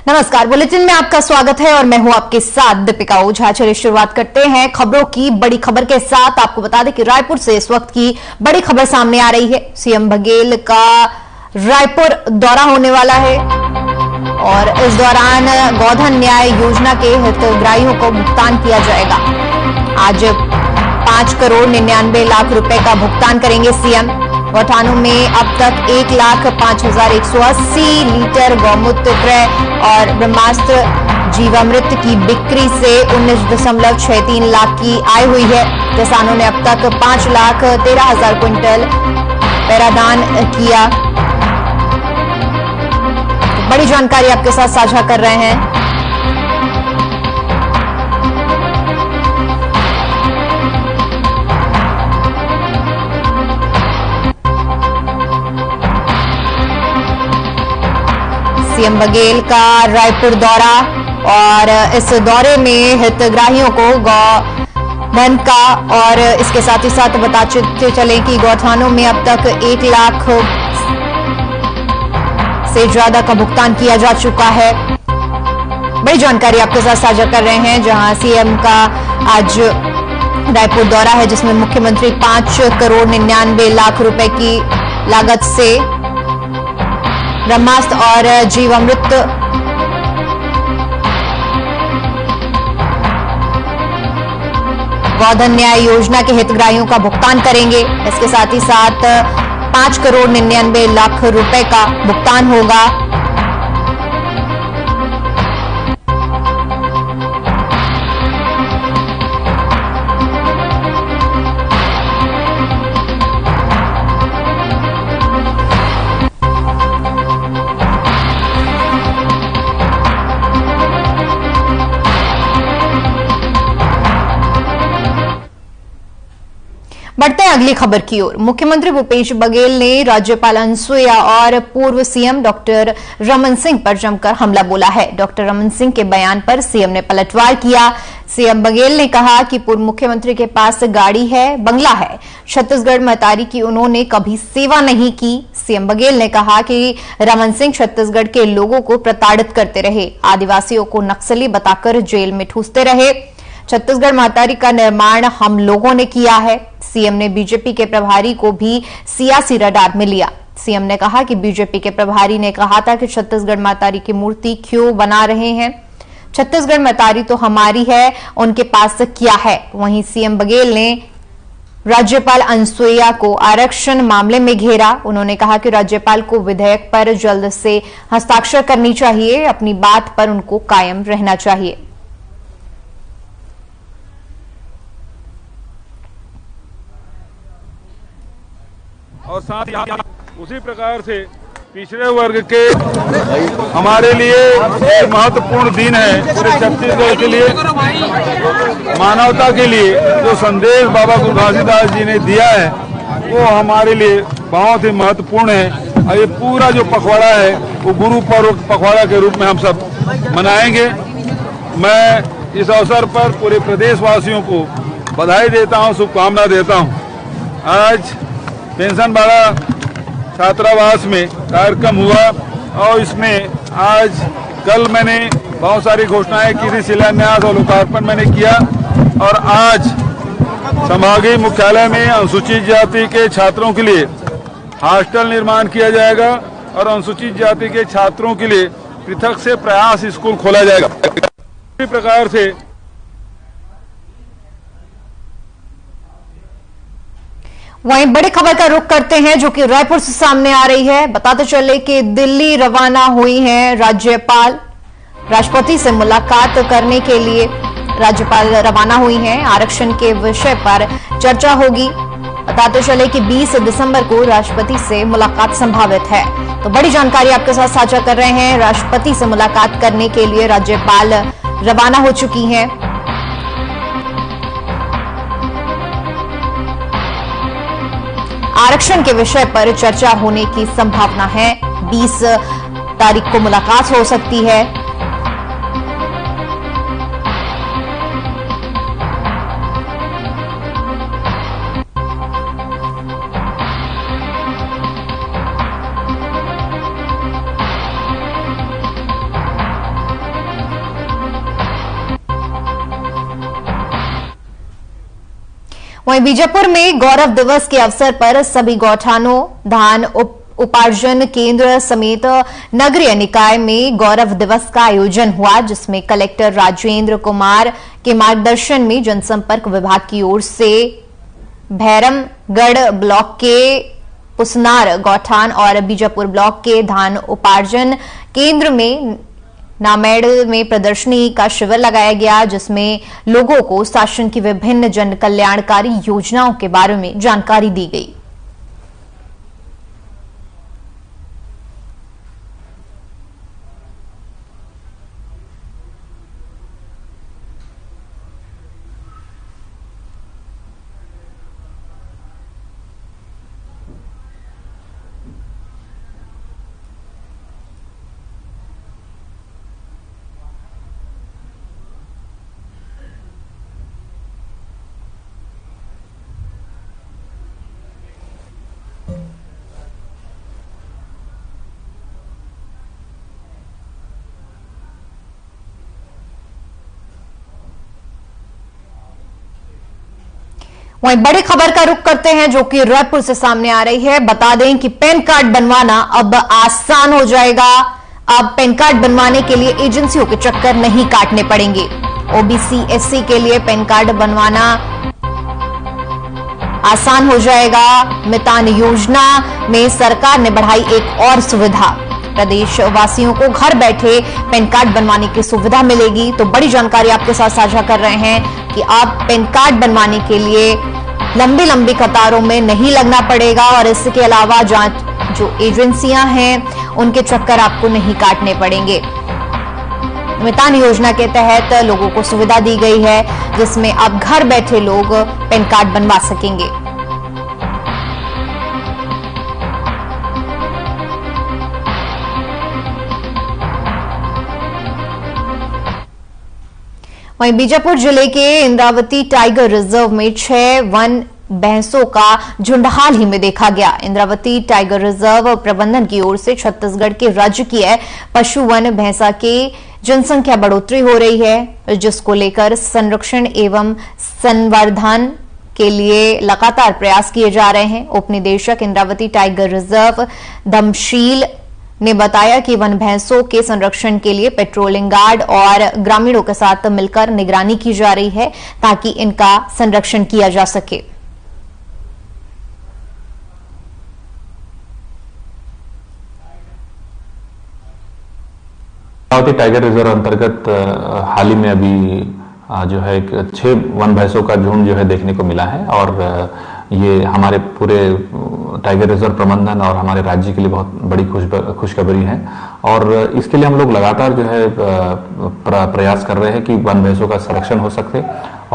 नमस्कार, बुलेटिन में आपका स्वागत है और मैं हूं आपके साथ दीपिका ओझा। चलिए शुरुआत करते हैं खबरों की। बड़ी खबर के साथ आपको बता दें कि रायपुर से इस वक्त की बड़ी खबर सामने आ रही है। सीएम बघेल का रायपुर दौरा होने वाला है और इस दौरान गोधन न्याय योजना के हितग्राहियों को भुगतान किया जाएगा। आज 5 करोड़ 99 लाख रुपए का भुगतान करेंगे सीएम। गौठानों में अब तक 1,05,180 लीटर गौमूत्र क्रय और ब्रह्मास्त्र जीवामृत की बिक्री से 19.63 लाख की आय हुई है। किसानों ने अब तक 5,13,000 क्विंटल पैरादान किया। बड़ी जानकारी आपके साथ साझा कर रहे हैं। सीएम बघेल का रायपुर दौरा और इस दौरे में हितग्राहियों को गौधन का और इसके साथ ही साथ बताते चले कि गौठानों में अब तक 1 लाख से ज्यादा का भुगतान किया जा चुका है। बड़ी जानकारी आपके साथ साझा कर रहे हैं, जहां सीएम का आज रायपुर दौरा है, जिसमें मुख्यमंत्री 5 करोड़ 99 लाख रुपए की लागत से ब्रह्मास्त्र और जीवामृत गोधन न्याय योजना के हितग्राहियों का भुगतान करेंगे। इसके साथ ही साथ 5 करोड़ 99 लाख रुपए का भुगतान होगा। बढ़ते हैं अगली खबर की ओर। मुख्यमंत्री भूपेश बघेल ने राज्यपाल अनुसुईया और पूर्व सीएम डॉक्टर रमन सिंह पर जमकर हमला बोला है। डॉक्टर रमन सिंह के बयान पर सीएम ने पलटवार किया। सीएम बघेल ने कहा कि पूर्व मुख्यमंत्री के पास गाड़ी है, बंगला है, छत्तीसगढ़ महतारी की उन्होंने कभी सेवा नहीं की। सीएम बघेल ने कहा कि रमन सिंह छत्तीसगढ़ के लोगों को प्रताड़ित करते रहे, आदिवासियों को नक्सली बताकर जेल में ठूसते रहे। छत्तीसगढ़ महतारी का निर्माण हम लोगों ने किया है। सीएम ने बीजेपी के प्रभारी को भी सियासी रडार में लिया। सीएम ने कहा कि बीजेपी के प्रभारी ने कहा था कि छत्तीसगढ़ महतारी की मूर्ति क्यों बना रहे हैं, छत्तीसगढ़ महतारी तो हमारी है, उनके पास क्या है। वहीं सीएम बघेल ने राज्यपाल अनुसुईया को आरक्षण मामले में घेरा। उन्होंने कहा कि राज्यपाल को विधेयक पर जल्द से हस्ताक्षर करनी चाहिए, अपनी बात पर उनको कायम रहना चाहिए। और साथ ही उसी प्रकार से पिछड़े वर्ग के हमारे लिए एक महत्वपूर्ण दिन है, पूरे छत्तीसगढ़ के लिए, मानवता के लिए जो संदेश बाबा गुरु घासीदास जी ने दिया है वो हमारे लिए बहुत ही महत्वपूर्ण है। और ये पूरा जो पखवाड़ा है वो गुरु पर्व पखवाड़ा के रूप में हम सब मनाएंगे। मैं इस अवसर पर पूरे प्रदेशवासियों को बधाई देता हूँ, शुभकामना देता हूँ। आज पेंशनबाड़ा छात्रावास में कार्यक्रम हुआ और इसमें आज कल मैंने बहुत सारी घोषणाएं की थी, शिलान्यास और लोकार्पण मैंने किया। और आज संभागीय मुख्यालय में अनुसूचित जाति के छात्रों के लिए हॉस्टल निर्माण किया जाएगा और अनुसूचित जाति के छात्रों के लिए पृथक से प्रयास स्कूल खोला जाएगा। इसी प्रकार से वहीं बड़ी खबर का रुख करते हैं जो कि रायपुर से सामने आ रही है। बताते चले कि दिल्ली रवाना हुई हैं राज्यपाल। राष्ट्रपति से मुलाकात करने के लिए राज्यपाल रवाना हुई हैं। आरक्षण के विषय पर चर्चा होगी। बताते चले कि 20 दिसंबर को राष्ट्रपति से मुलाकात संभावित है। तो बड़ी जानकारी आपके साथ साझा कर रहे हैं। राष्ट्रपति से मुलाकात करने के लिए राज्यपाल रवाना हो चुकी हैं। आरक्षण के विषय पर चर्चा होने की संभावना है। 20 तारीख को मुलाकात हो सकती है। वहीं बीजापुर में गौरव दिवस के अवसर पर सभी गौठानों, धान उपार्जन केंद्र समेत नगरीय निकाय में गौरव दिवस का आयोजन हुआ, जिसमें कलेक्टर राजेंद्र कुमार के मार्गदर्शन में जनसंपर्क विभाग की ओर से भैरमगढ़ ब्लॉक के पुसनार गौठान और बीजापुर ब्लॉक के धान उपार्जन केंद्र में नामेड़ में प्रदर्शनी का शिविर लगाया गया, जिसमें लोगों को शासन की विभिन्न जन कल्याणकारी योजनाओं के बारे में जानकारी दी गई। वहीं बड़ी खबर का रुख करते हैं जो कि रायपुर से सामने आ रही है। बता दें कि पैन कार्ड बनवाना अब आसान हो जाएगा। अब पैन कार्ड बनवाने के लिए एजेंसियों के चक्कर नहीं काटने पड़ेंगे। ओबीसी एससी के लिए पैन कार्ड बनवाना आसान हो जाएगा। मितान योजना में सरकार ने बढ़ाई एक और सुविधा। प्रदेश वासियों को घर बैठे पैन कार्ड बनवाने की सुविधा मिलेगी। तो बड़ी जानकारी आपके साथ साझा कर रहे हैं कि आप पैन कार्ड बनवाने के लिए लंबी लंबी कतारों में नहीं लगना पड़ेगा और इसके अलावा जांच जो एजेंसियां हैं उनके चक्कर आपको नहीं काटने पड़ेंगे। मितान योजना के तहत लोगों को सुविधा दी गई है, जिसमें अब घर बैठे लोग पैन कार्ड बनवा सकेंगे। वहीं बीजापुर जिले के इंद्रावती टाइगर रिजर्व में 6 वन भैंसों का झुंड हाल ही में देखा गया। इंद्रावती टाइगर रिजर्व प्रबंधन की ओर से छत्तीसगढ़ के राजकीय पशु वन भैंसा की जनसंख्या बढ़ोतरी हो रही है, जिसको लेकर संरक्षण एवं संवर्धन के लिए लगातार प्रयास किए जा रहे हैं। उप निदेशक इंद्रावती टाइगर रिजर्व धमशील ने बताया कि वन भैंसों के संरक्षण के लिए पेट्रोलिंग गार्ड और ग्रामीणों के साथ मिलकर निगरानी की जा रही है, ताकि इनका संरक्षण किया जा सके। टाइगर रिजर्व अंतर्गत हाल ही में अभी जो है 6 वन भैंसों का झुंड जो है देखने को मिला है और ये हमारे पूरे टाइगर रिजर्व प्रबंधन और हमारे राज्य के लिए बहुत बड़ी खुशखबरी है। और इसके लिए हम लोग लगातार जो है प्रयास कर रहे हैं कि वन भैंसों का संरक्षण हो सके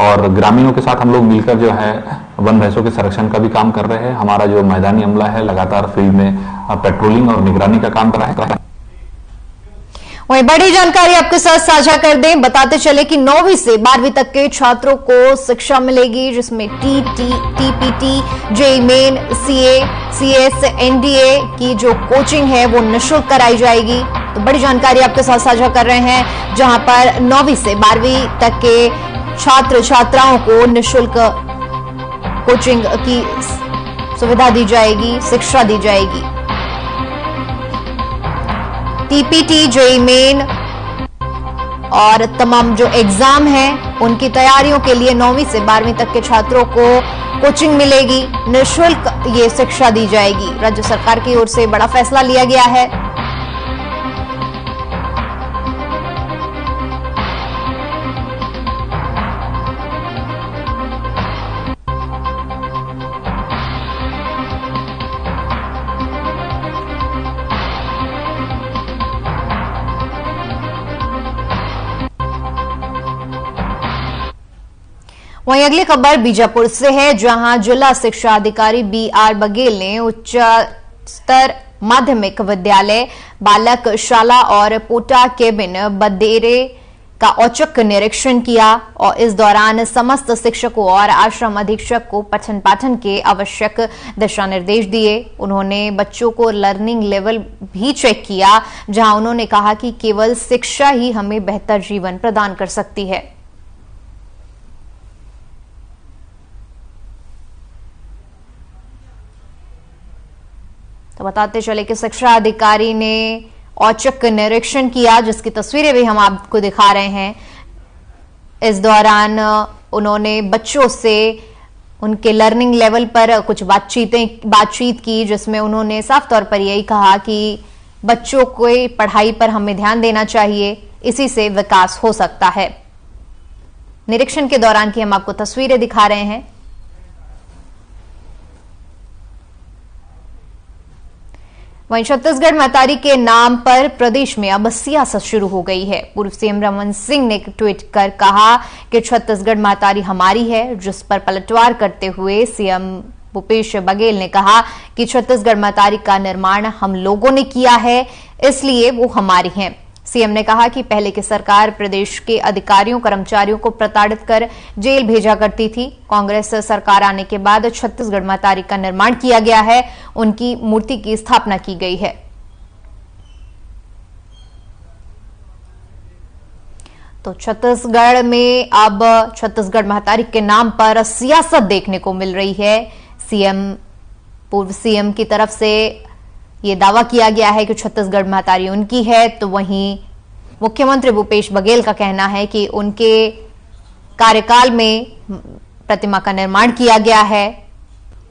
और ग्रामीणों के साथ हम लोग मिलकर जो है वन भैंसों के संरक्षण का भी काम कर रहे हैं। हमारा जो मैदानी अमला है लगातार फील्ड में पेट्रोलिंग और निगरानी का काम कर रहा है। वहीं बड़ी जानकारी आपके साथ साझा कर दें, बताते चले कि 9वीं से 12वीं तक के छात्रों को शिक्षा मिलेगी, जिसमें TPT, JEE main, CA, CS, NDA की जो कोचिंग है वो निःशुल्क कराई जाएगी। तो बड़ी जानकारी आपके साथ साझा कर रहे हैं, जहां पर 9वीं से 12वीं तक के छात्र छात्राओं को निःशुल्क कोचिंग की सुविधा दी जाएगी, शिक्षा दी जाएगी। टीपीटी, जेईई मेन और तमाम जो एग्जाम हैं उनकी तैयारियों के लिए 9वीं से 12वीं तक के छात्रों को कोचिंग मिलेगी, निःशुल्क ये शिक्षा दी जाएगी। राज्य सरकार की ओर से बड़ा फैसला लिया गया है। वहीं अगली खबर बीजापुर से है, जहां जिला शिक्षा अधिकारी बीआर बघेल ने उच्च स्तर माध्यमिक विद्यालय बालक शाला और पोटा केबिन बदेरे का औचक निरीक्षण किया और इस दौरान समस्त शिक्षकों और आश्रम अधीक्षक को पठन पाठन के आवश्यक दिशा निर्देश दिए। उन्होंने बच्चों को लर्निंग लेवल भी चेक किया, जहां उन्होंने कहा कि केवल शिक्षा ही हमें बेहतर जीवन प्रदान कर सकती है। तो बताते चले कि शिक्षा अधिकारी ने औचक निरीक्षण किया, जिसकी तस्वीरें भी हम आपको दिखा रहे हैं। इस दौरान उन्होंने बच्चों से उनके लर्निंग लेवल पर कुछ बातचीत की, जिसमें उन्होंने साफ तौर पर यही कहा कि बच्चों को पढ़ाई पर हमें ध्यान देना चाहिए, इसी से विकास हो सकता है। निरीक्षण के दौरान की हम आपको तस्वीरें दिखा रहे हैं। वहीं छत्तीसगढ़ महतारी के नाम पर प्रदेश में अब सियासत शुरू हो गई है। पूर्व सीएम रमन सिंह ने ट्वीट कर कहा कि छत्तीसगढ़ महतारी हमारी है, जिस पर पलटवार करते हुए सीएम भूपेश बघेल ने कहा कि छत्तीसगढ़ महतारी का निर्माण हम लोगों ने किया है, इसलिए वो हमारी हैं। सीएम ने कहा कि पहले की सरकार प्रदेश के अधिकारियों कर्मचारियों को प्रताड़ित कर जेल भेजा करती थी। कांग्रेस सरकार आने के बाद छत्तीसगढ़ महतारी का निर्माण किया गया है, उनकी मूर्ति की स्थापना की गई है। तो छत्तीसगढ़ में अब छत्तीसगढ़ महतारी के नाम पर सियासत देखने को मिल रही है। पूर्व सीएम की तरफ से ये दावा किया गया है कि छत्तीसगढ़ महतारी उनकी है, तो वहीं मुख्यमंत्री भूपेश बघेल का कहना है कि उनके कार्यकाल में प्रतिमा का निर्माण किया गया है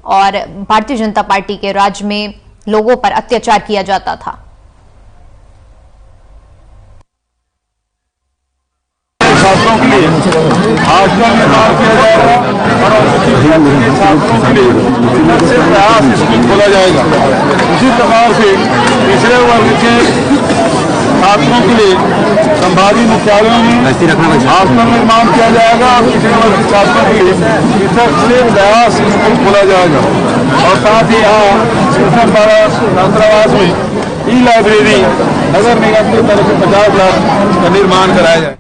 और भारतीय जनता पार्टी के राज में लोगों पर अत्याचार किया जाता था। छात्रों के लिए हॉस्टल निर्माण किया जाएगा और छात्रों के लिए अलग से प्रयास स्कूल खोला जाएगा। उसी प्रकार से पिछड़े वर्ग के छात्रों के लिए संभागीय मुख्यालयों में हॉस्टल निर्माण किया जाएगा और पिछड़े वर्ग के छात्रों के लिए अलग से प्रयास स्कूल खोला जाएगा। और साथ ही यहाँ छात्रावास में ई लाइब्रेरी नगर निगम की तरफ से 50 लाख का निर्माण कराया जाए।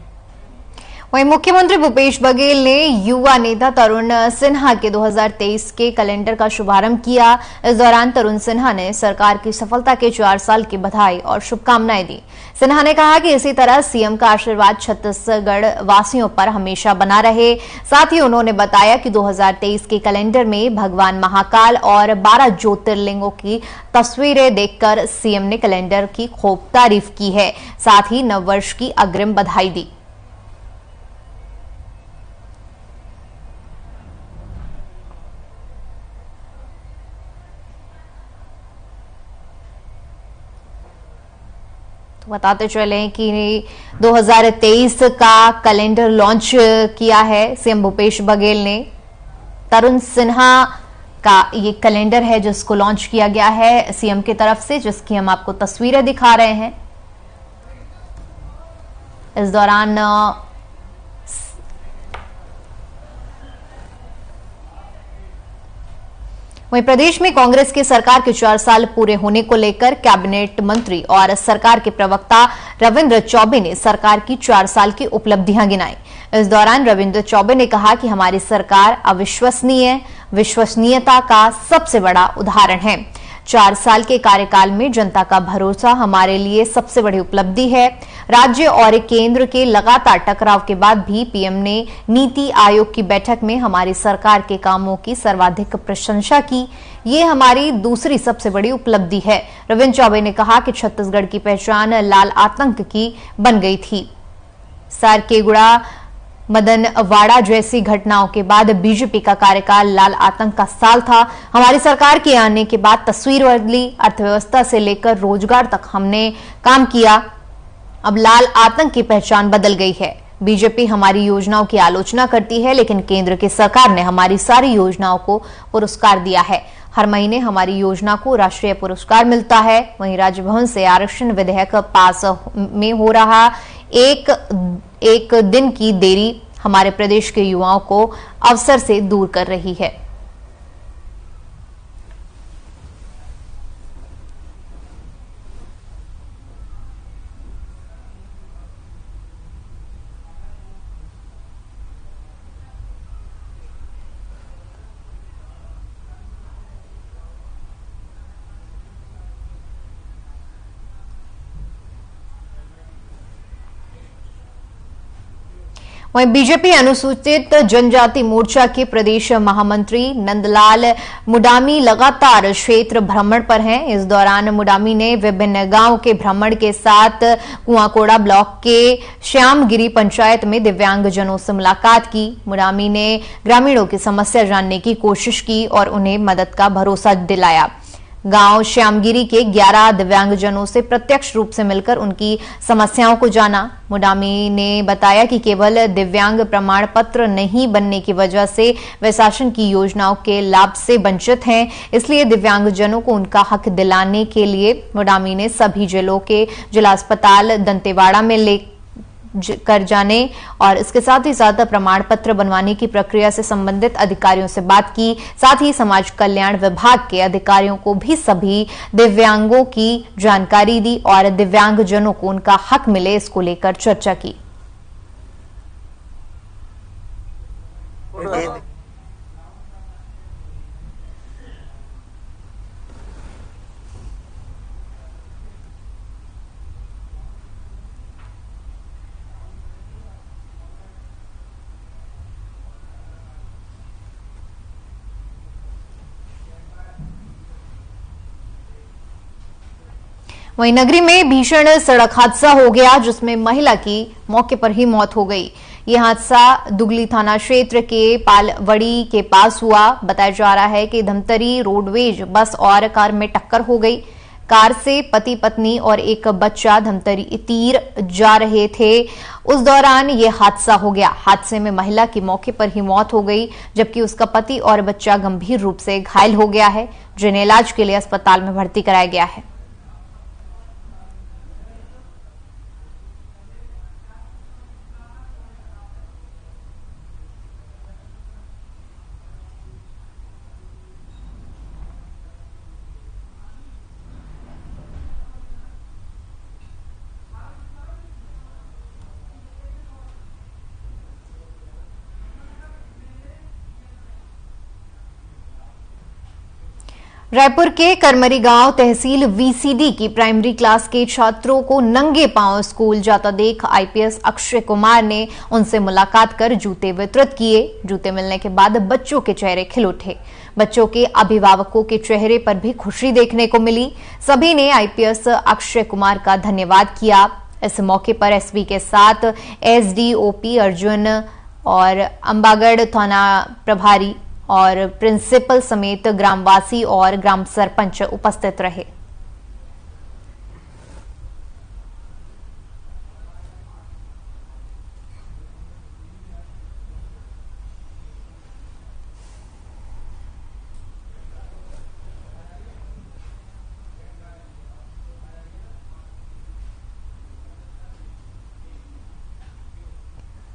वहीं मुख्यमंत्री भूपेश बघेल ने युवा नेता तरुण सिन्हा के 2023 के कैलेंडर का शुभारंभ किया। इस दौरान तरुण सिन्हा ने सरकार की सफलता के 4 साल की बधाई और शुभकामनाएं दी। सिन्हा ने कहा कि इसी तरह सीएम का आशीर्वाद छत्तीसगढ़ वासियों पर हमेशा बना रहे। साथ ही उन्होंने बताया कि 2023 के कैलेंडर में भगवान महाकाल और 12 ज्योतिर्लिंगों की तस्वीरें देखकर सीएम ने कैलेंडर की खूब तारीफ की है। साथ ही नववर्ष की अग्रिम बधाई दी। बताते चले कि 2023 का कैलेंडर लॉन्च किया है सीएम भूपेश बघेल ने। तरुण सिन्हा का ये कैलेंडर है जिसको लॉन्च किया गया है सीएम की तरफ से, जिसकी हम आपको तस्वीरें दिखा रहे हैं। इस दौरान वहीं प्रदेश में कांग्रेस की सरकार के 4 साल पूरे होने को लेकर कैबिनेट मंत्री और सरकार के प्रवक्ता रविंद्र चौबे ने सरकार की 4 साल की उपलब्धियां गिनाई। इस दौरान रविंद्र चौबे ने कहा कि हमारी सरकार अविश्वसनीय विश्वसनीयता का सबसे बड़ा उदाहरण है। 4 साल के कार्यकाल में जनता का भरोसा हमारे लिए सबसे बड़ी उपलब्धि है। राज्य और केंद्र के लगातार टकराव के बाद भी पीएम ने नीति आयोग की बैठक में हमारी सरकार के कामों की सर्वाधिक प्रशंसा की। ये हमारी दूसरी सबसे बड़ी उपलब्धि है। रविंद्र चौबे ने कहा कि छत्तीसगढ़ की पहचान लाल आतंक की बन गई थी। सारकेगुड़ा मदनवाड़ा जैसी घटनाओं के बाद बीजेपी का कार्यकाल लाल आतंक का साल था। हमारी सरकार के आने के बाद तस्वीर बदली। अर्थव्यवस्था से लेकर रोजगार तक हमने काम किया। अब लाल आतंक की पहचान बदल गई है। बीजेपी हमारी योजनाओं की आलोचना करती है, लेकिन केंद्र की सरकार ने हमारी सारी योजनाओं को पुरस्कार दिया है। हर महीने हमारी योजना को राष्ट्रीय पुरस्कार मिलता है। वहीं राजभवन से आरक्षण विधेयक पास में हो रहा एक दिन की देरी हमारे प्रदेश के युवाओं को अवसर से दूर कर रही है। वहीं बीजेपी अनुसूचित जनजाति मोर्चा के प्रदेश महामंत्री नंदलाल मुडामी लगातार क्षेत्र भ्रमण पर हैं। इस दौरान मुडामी ने विभिन्न गांव के भ्रमण के साथ कुआंकोड़ा ब्लॉक के श्यामगिरी पंचायत में दिव्यांगजनों से मुलाकात की। मुडामी ने ग्रामीणों की समस्या जानने की कोशिश की और उन्हें मदद का भरोसा दिलाया। गांव श्यामगिरी के 11 दिव्यांगजनों से प्रत्यक्ष रूप से मिलकर उनकी समस्याओं को जाना। मुडामी ने बताया कि केवल दिव्यांग प्रमाण पत्र नहीं बनने की वजह से वे शासन की योजनाओं के लाभ से वंचित हैं, इसलिए दिव्यांगजनों को उनका हक दिलाने के लिए मुडामी ने सभी जिलों के जिला अस्पताल दंतेवाड़ा में कर जाने और इसके साथ ही साथ प्रमाण पत्र बनवाने की प्रक्रिया से संबंधित अधिकारियों से बात की। साथ ही समाज कल्याण विभाग के अधिकारियों को भी सभी दिव्यांगों की जानकारी दी और दिव्यांगजनों को उनका हक मिले इसको लेकर चर्चा की। वहीं नगरी में भीषण सड़क हादसा हो गया जिसमें महिला की मौके पर ही मौत हो गई। यह हादसा दुगली थाना क्षेत्र के पालवड़ी के पास हुआ। बताया जा रहा है कि धमतरी रोडवेज बस और कार में टक्कर हो गई। कार से पति पत्नी और एक बच्चा धमतरी तीर जा रहे थे, उस दौरान यह हादसा हो गया। हादसे में महिला की मौके पर ही मौत हो गई जबकि उसका पति और बच्चा गंभीर रूप से घायल हो गया है, जिन्हें इलाज के लिए अस्पताल में भर्ती कराया गया है। रायपुर के करमरी गांव तहसील वीसीडी की प्राइमरी क्लास के छात्रों को नंगे पांव स्कूल जाता देख आईपीएस अक्षय कुमार ने उनसे मुलाकात कर जूते वितरित किए। जूते मिलने के बाद बच्चों के चेहरे खिल उठे। बच्चों के अभिभावकों के चेहरे पर भी खुशी देखने को मिली। सभी ने आईपीएस अक्षय कुमार का धन्यवाद किया। इस मौके पर एसपी के साथ एसडीओपी अर्जुन और अंबागढ़ थाना प्रभारी और प्रिंसिपल समेत ग्रामवासी और ग्राम सरपंच उपस्थित रहे।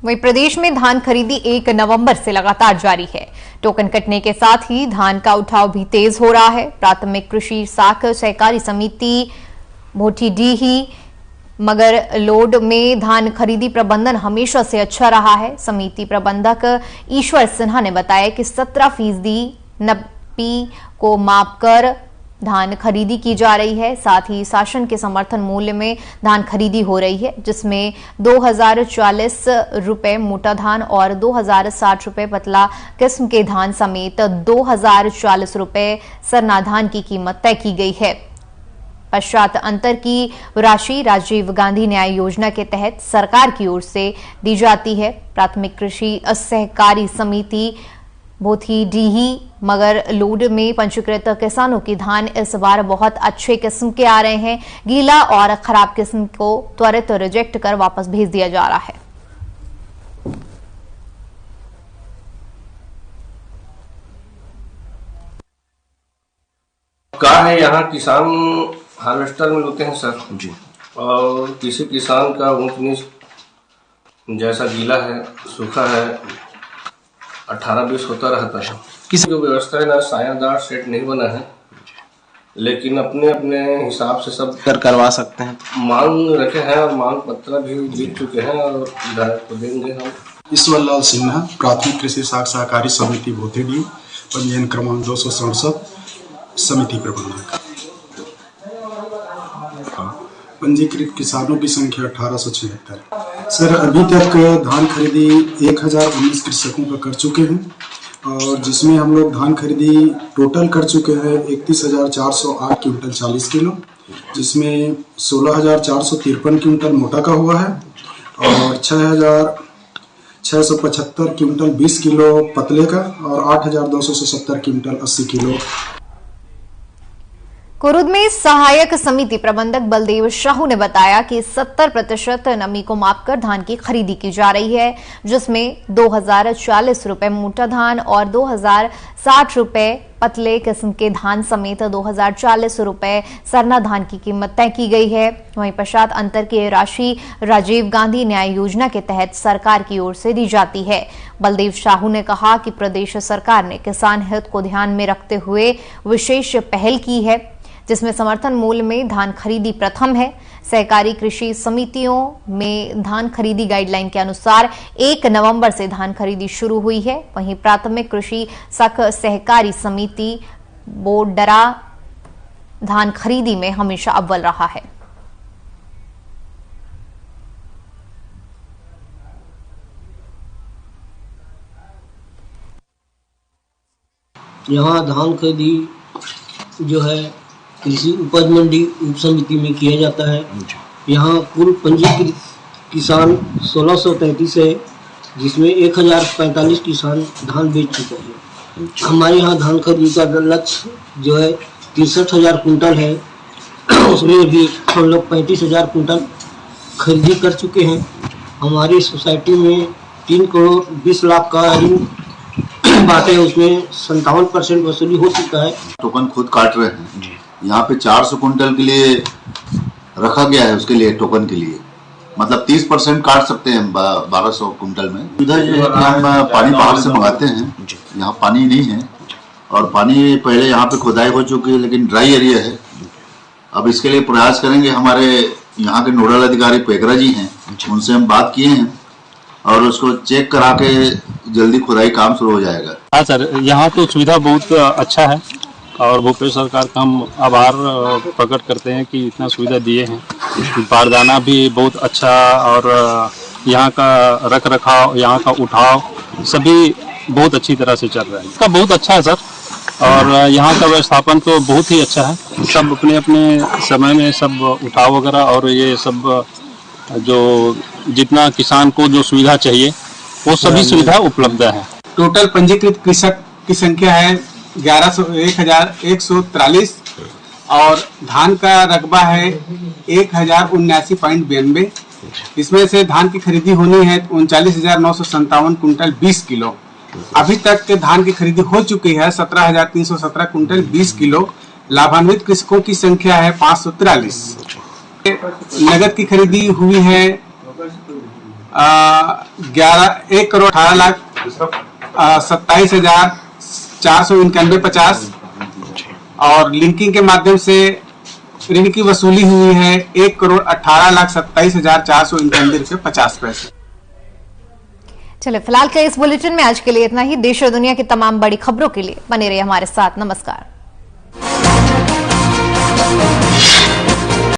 वहीं प्रदेश में धान खरीदी 1 नवंबर से लगातार जारी है। टोकन कटने के साथ ही धान का उठाव भी तेज हो रहा है। प्राथमिक कृषि साख सहकारी समिति भोटीडीही मगर लोड में धान खरीदी प्रबंधन हमेशा से अच्छा रहा है। समिति प्रबंधक ईश्वर सिन्हा ने बताया कि 17% नपी को मापकर धान खरीदी की जा रही है। साथ ही शासन के समर्थन मूल्य में धान खरीदी हो रही है, जिसमें 2040 रुपए मोटा धान और 2060 रुपए पतला किस्म के धान समेत 2040 रुपए सरना धान की कीमत तय की गई है। पश्चात अंतर की राशि राजीव गांधी न्याय योजना के तहत सरकार की ओर से दी जाती है। प्राथमिक कृषि सहकारी समिति भोथीडीही मगर लोड में पंजीकृत किसानों की धान इस बार बहुत अच्छे किस्म के आ रहे हैं। गीला और खराब किस्म को त्वरित रिजेक्ट कर वापस भेज दिया जा रहा है। का है यहाँ किसान हार्वेस्टर में लेते हैं सर जी, और किसी किसान का ऊंच नीच जैसा गीला है सूखा है 18-20 होता रहता है। किसी को व्यवस्था है ना सायादार सेट नहीं बना है, लेकिन अपने अपने हिसाब से सब करवा सकते हैं। मांग रखे हैं और मांग पत्र भी लिख चुके हैं और विधायक को देंगे हम। ईश्वर लाल सिन्हा, प्राथमिक कृषि साख सहकारी समिति भोथीडीही, पंजीयन क्रमांक 267, समिति प्रबंधक। पंजीकृत किसानों की संख्या 1876। सर अभी तक धान खरीदी 1019 कृषकों का कर चुके हैं और जिसमें हम लोग धान खरीदी टोटल कर चुके हैं 31,408 क्विंटल 40 किलो, जिसमें 16,453 क्विंटल मोटा का हुआ है और 6,675 क्विंटल 20 किलो पतले का और 8,270 क्विंटल 80 किलो। कुरुद में सहायक समिति प्रबंधक बलदेव शाहू ने बताया कि 70% नमी को मापकर धान की खरीदी की जा रही है, जिसमें 2,040 रुपए मोटा धान और 2,060 रुपए पतले किस्म के धान समेत 2,040 रुपए सरना धान की कीमत तय की गई है। वहीं पश्चात अंतर की राशि राजीव गांधी न्याय योजना के तहत सरकार की ओर से दी जाती है। बलदेव शाहू ने कहा कि प्रदेश सरकार ने किसान हित को ध्यान में रखते हुए विशेष पहल की है, जिसमें समर्थन मूल्य में धान खरीदी प्रथम है। सहकारी कृषि समितियों में धान खरीदी गाइडलाइन के अनुसार 1 नवंबर से धान खरीदी शुरू हुई है। वहीं प्राथमिक कृषि सहकारी समिति बोडरा धान खरीदी में हमेशा अव्वल रहा है। यहाँ धान खरीदी जो है कृषि उपज मंडी उप समिति में किया जाता है। यहाँ कुल पंजीकृत किसान 1633 है, जिसमें 1045 किसान धान बेच चुके हैं। हमारे यहाँ धान खरीदी का लक्ष्य जो है 63,000 कुंटल है, उसमें भी हम लोग 35,000 कुंटल खरीदी कर चुके हैं। हमारी सोसाइटी में 3 करोड़ 20 लाख का ऋण बाटे, उसमें 57% वसूली हो चुका है। टोकन खुद काट रहे हैं। यहाँ पे 400 कुंटल के लिए रखा गया है, उसके लिए टोकन के लिए मतलब 30% काट सकते हैं 1200 कुंटल में। इधर हम पानी बाहर से मंगाते हैं, यहाँ पानी नहीं है और पानी पहले यहाँ पे खुदाई हो चुकी है, लेकिन ड्राई एरिया है। अब इसके लिए प्रयास करेंगे। हमारे यहाँ के नोडल अधिकारी पेगरा जी हैं, उनसे हम बात किए हैं और उसको चेक करा के जल्दी खुदाई काम शुरू हो जाएगा। हाँ सर, यहाँ तो सुविधा बहुत अच्छा है और भूपेश सरकार का हम आभार प्रकट करते हैं कि इतना सुविधा दिए हैं। बारदाना भी बहुत अच्छा और यहाँ का रख रखाव, यहाँ का उठाव सभी बहुत अच्छी तरह से चल रहा है। इसका बहुत अच्छा है सर और यहाँ का व्यवस्थापन तो बहुत ही अच्छा है। सब अपने अपने समय में सब उठाव वगैरह और ये सब जो जितना किसान को जो सुविधा चाहिए वो सभी सुविधा उपलब्ध है। टोटल पंजीकृत कृषक की संख्या है 11,143 और धान का रकबा है 1,079.92। इसमें से धान की खरीदी होनी है 39,957 कुंटल 20 किलो। अभी तक के धान की खरीदी हो चुकी है 17,317 कुंटल 20 किलो। लाभान्वित कृषकों की संख्या है 543। नगद की खरीदी हुई है 1 करोड़ 18 लाख 27,491.50 और लिंकिंग के माध्यम से ऋण की वसूली हुई है 1 करोड़ 18,27,491.50। चलिए फिलहाल के इस बुलेटिन में आज के लिए इतना ही। देश और दुनिया की तमाम बड़ी खबरों के लिए बने रहिए हमारे साथ। नमस्कार।